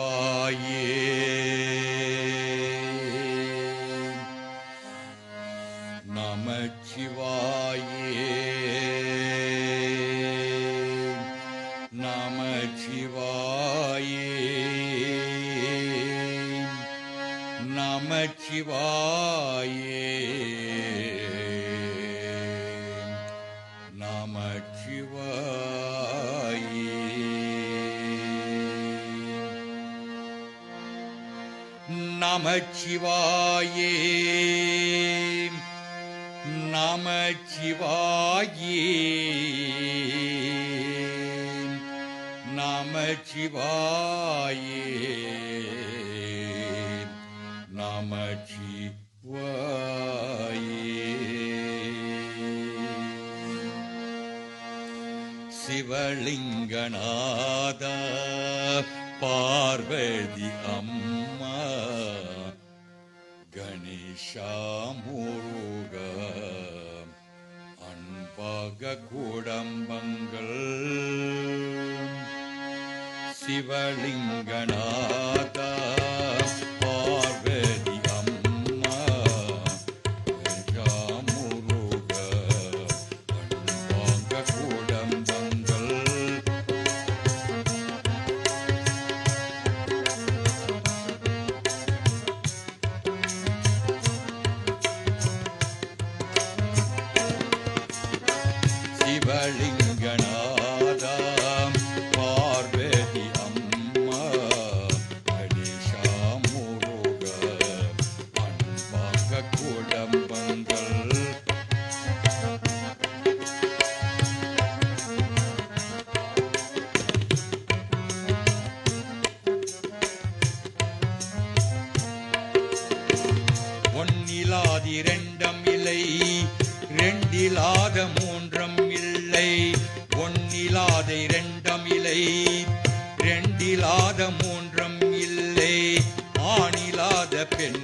நமச்சிவாயே நமச்சிவாயே நமச்சிவாயே நமச்சிவாயே நமச்சிவாயே நமச்சிவாயே நமச்சிவாயே நமச்சிவாயே சிவலிங்கநாத பார்வதி அம்மா கணேசா முருக அன்பாக குடம்பங்கள் சிவலிங்கநாத பார்வதி அம்மா கணேசா முருக அன்பாக குடம்பங்கள் சிவலிங்கநாத பார்வதி அம்மா கணேசா முருக அன்பாக குடம்பங்கள் ஒன்னிலாதிரண்டம் இல்லை ரெண்டிலாத மூன்றம் இல்லை ஒன்னிலாத இரண்டம் இல்லை ரெண்டிலாத மூன்றம் இல்லை ஆணிலாத பெண்